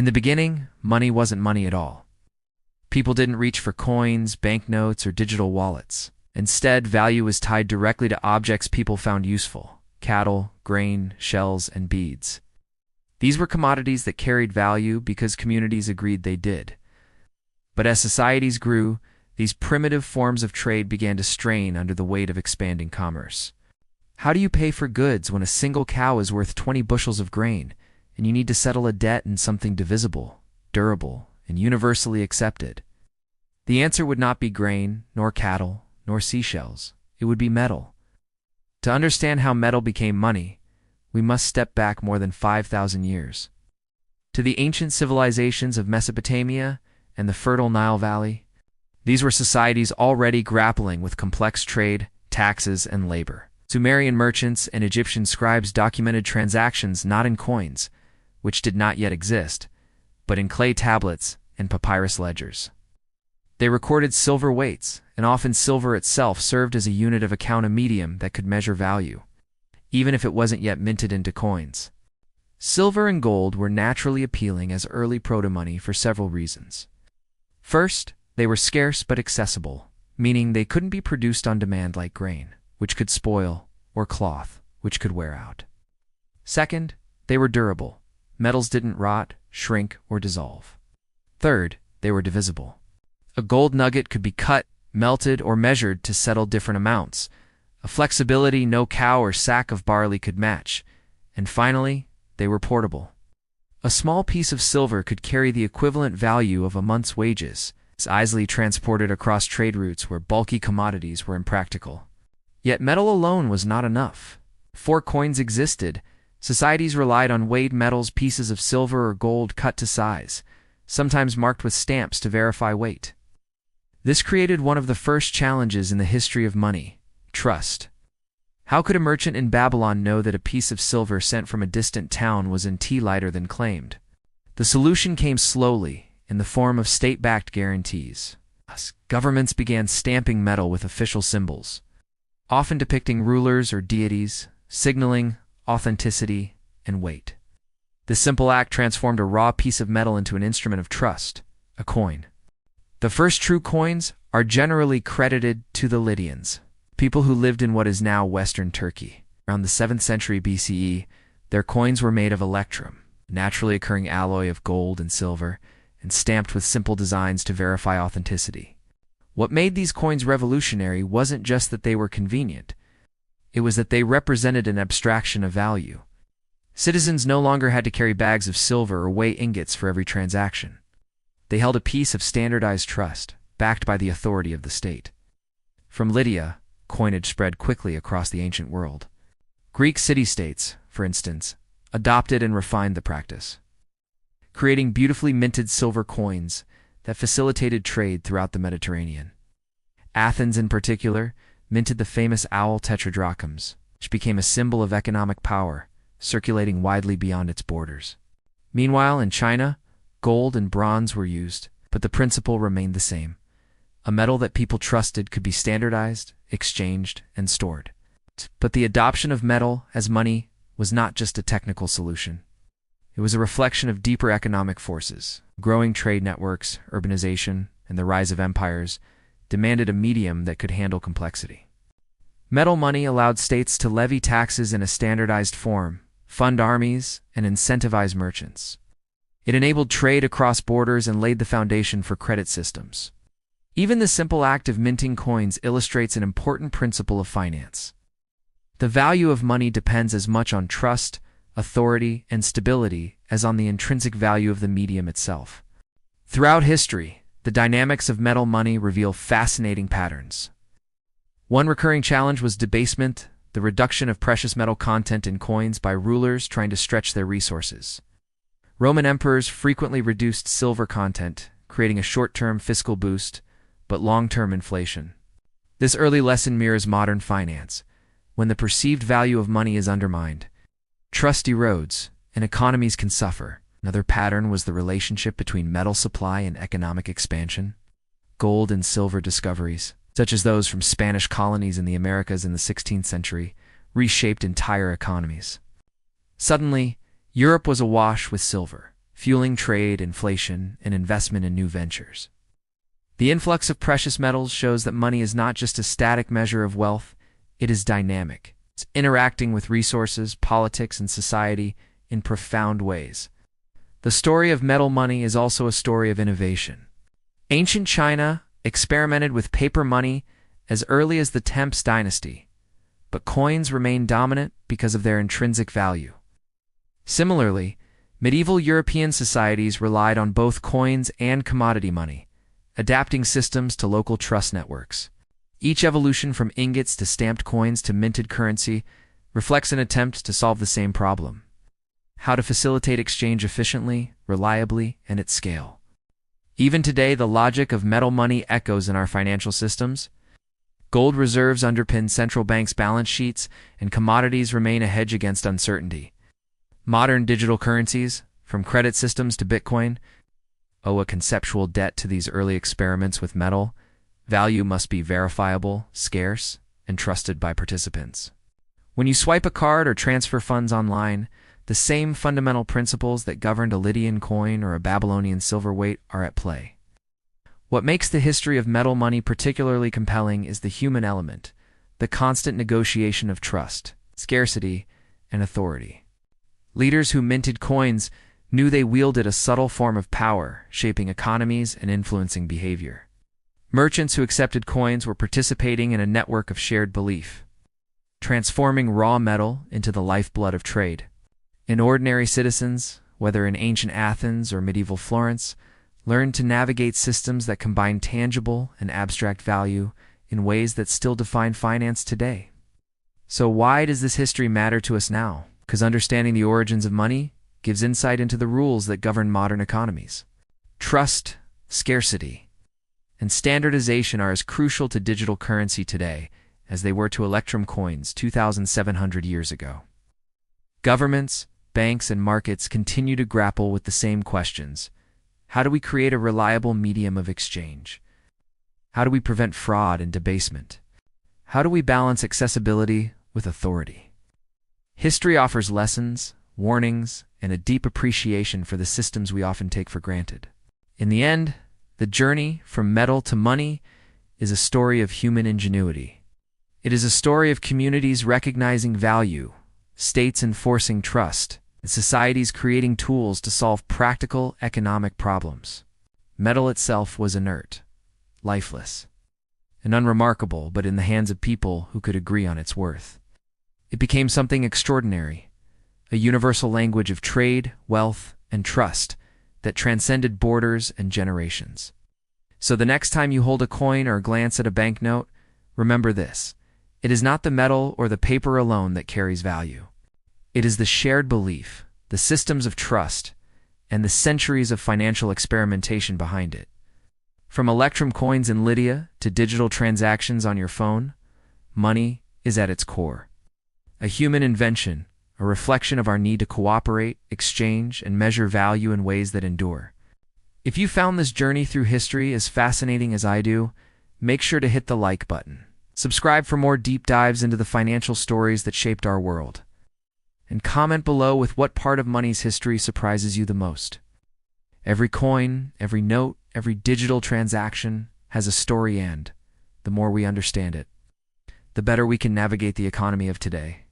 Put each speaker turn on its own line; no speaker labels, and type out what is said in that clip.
In the beginning, money wasn't money at all. People didn't reach for coins, banknotes, or digital wallets. Instead, value was tied directly to objects people found useful: cattle, grain, shells, and beads. These were commodities that carried value because communities agreed they did. But as societies grew, these primitive forms of trade began to strain under the weight of expanding commerce. How do you pay for goods when a single cow is worth 20 bushels of grain, and you need to settle a debt in something divisible, durable, and universally accepted? The answer would not be grain, nor cattle, nor seashells. It would be metal. To understand how metal became money, we must step back more than 5,000 years. To the ancient civilizations of Mesopotamia and the fertile Nile Valley. These were societies already grappling with complex trade, taxes, and labor. Sumerian merchants and Egyptian scribes documented transactions not in coins, which did not yet exist, but in clay tablets and papyrus ledgers. They recorded silver weights, and often silver itself served as a unit of account, a medium that could measure value, even if it wasn't yet minted into coins. Silver and gold were naturally appealing as early proto-money for several reasons. First, they were scarce but accessible, meaning they couldn't be produced on demand like grain, which could spoil, or cloth, which could wear out. Second, they were durable. Metals didn't rot, shrink, or dissolve. Third, they were divisible. A gold nugget could be cut, melted, or measured to settle different amounts, a flexibility no cow or sack of barley could match. And finally, they were portable. A small piece of silver could carry the equivalent value of a month's wages, easily transported across trade routes where bulky commodities were impractical. Yet metal alone was not enough. Before coins existed, societies relied on weighed metals, pieces of silver or gold cut to size, sometimes marked with stamps to verify weight. This created one of the first challenges in the history of money: trust. How could a merchant in Babylon know that a piece of silver sent from a distant town was in tea lighter than claimed? The solution came slowly, in the form of state-backed guarantees. Governments began stamping metal with official symbols, often depicting rulers or deities, signaling authenticity and weight. This simple act transformed a raw piece of metal into an instrument of trust, a coin. The first true coins are generally credited to the Lydians, people who lived in what is now Western Turkey. Around the 7th century BCE, their coins were made of electrum, a naturally occurring alloy of gold and silver, and stamped with simple designs to verify authenticity. What made these coins revolutionary wasn't just that they were convenient. It was that they represented an abstraction of value. Citizens no longer had to carry bags of silver or weigh ingots for every transaction. They held a piece of standardized trust, backed by the authority of the state. From Lydia, coinage spread quickly across the ancient world. Greek city-states, for instance, adopted and refined the practice, creating beautifully minted silver coins that facilitated trade throughout the Mediterranean. Athens, in particular, minted the famous owl tetradrachms, which became a symbol of economic power, circulating widely beyond its borders. Meanwhile, in China, gold and bronze were used, but the principle remained the same. A metal that people trusted could be standardized, exchanged, and stored. But the adoption of metal as money was not just a technical solution. It was a reflection of deeper economic forces. Growing trade networks, urbanization, and the rise of empires demanded a medium that could handle complexity. Metal money allowed states to levy taxes in a standardized form, fund armies, and incentivize merchants. It enabled trade across borders and laid the foundation for credit systems. Even the simple act of minting coins illustrates an important principle of finance. The value of money depends as much on trust, authority, and stability as on the intrinsic value of the medium itself. Throughout history, the dynamics of metal money reveal fascinating patterns. One recurring challenge was debasement, the reduction of precious metal content in coins by rulers trying to stretch their resources. Roman emperors frequently reduced silver content, creating a short-term fiscal boost, but long-term inflation. This early lesson mirrors modern finance. When the perceived value of money is undermined, trust erodes, and economies can suffer. Another pattern was the relationship between metal supply and economic expansion. Gold and silver discoveries, such as those from Spanish colonies in the Americas in the 16th century, reshaped entire economies. Suddenly, Europe was awash with silver, fueling trade, inflation, and investment in new ventures. The influx of precious metals shows that money is not just a static measure of wealth, it is dynamic. It's interacting with resources, politics, and society in profound ways. The story of metal money is also a story of innovation. Ancient China experimented with paper money as early as the Temps dynasty, but coins remained dominant because of their intrinsic value. Similarly, medieval European societies relied on both coins and commodity money, adapting systems to local trust networks. Each evolution from ingots to stamped coins to minted currency reflects an attempt to solve the same problem: how to facilitate exchange efficiently, reliably, and at scale. Even today, the logic of metal money echoes in our financial systems. Gold reserves underpin central banks' balance sheets, and commodities remain a hedge against uncertainty. Modern digital currencies, from credit systems to Bitcoin, owe a conceptual debt to these early experiments with metal. Value must be verifiable, scarce, and trusted by participants. When you swipe a card or transfer funds online, the same fundamental principles that governed a Lydian coin or a Babylonian silver weight are at play. What makes the history of metal money particularly compelling is the human element, the constant negotiation of trust, scarcity, and authority. Leaders who minted coins knew they wielded a subtle form of power, shaping economies and influencing behavior. Merchants who accepted coins were participating in a network of shared belief, transforming raw metal into the lifeblood of trade. And ordinary citizens, whether in ancient Athens or medieval Florence, learned to navigate systems that combine tangible and abstract value in ways that still define finance today. So why does this history matter to us now? Because understanding the origins of money gives insight into the rules that govern modern economies. Trust, scarcity, and standardization are as crucial to digital currency today as they were to electrum coins 2,700 years ago. Governments, banks, and markets continue to grapple with the same questions. How do we create a reliable medium of exchange? How do we prevent fraud and debasement? How do we balance accessibility with authority? History offers lessons, warnings, and a deep appreciation for the systems we often take for granted. In the end, the journey from metal to money is a story of human ingenuity. It is a story of communities recognizing value, states enforcing trust, and societies creating tools to solve practical economic problems. Metal itself was inert, lifeless, and unremarkable, but in the hands of people who could agree on its worth, it became something extraordinary, a universal language of trade, wealth, and trust that transcended borders and generations. So the next time you hold a coin or glance at a banknote, remember this: it is not the metal or the paper alone that carries value. It is the shared belief, the systems of trust, and the centuries of financial experimentation behind it. From electrum coins in Lydia to digital transactions on your phone, money is at its core. A human invention, a reflection of our need to cooperate, exchange, and measure value in ways that endure. If you found this journey through history as fascinating as I do, make sure to hit the like button. Subscribe for more deep dives into the financial stories that shaped our world. And comment below with what part of money's history surprises you the most. Every coin, every note, every digital transaction has a story, and the more we understand it, the better we can navigate the economy of today.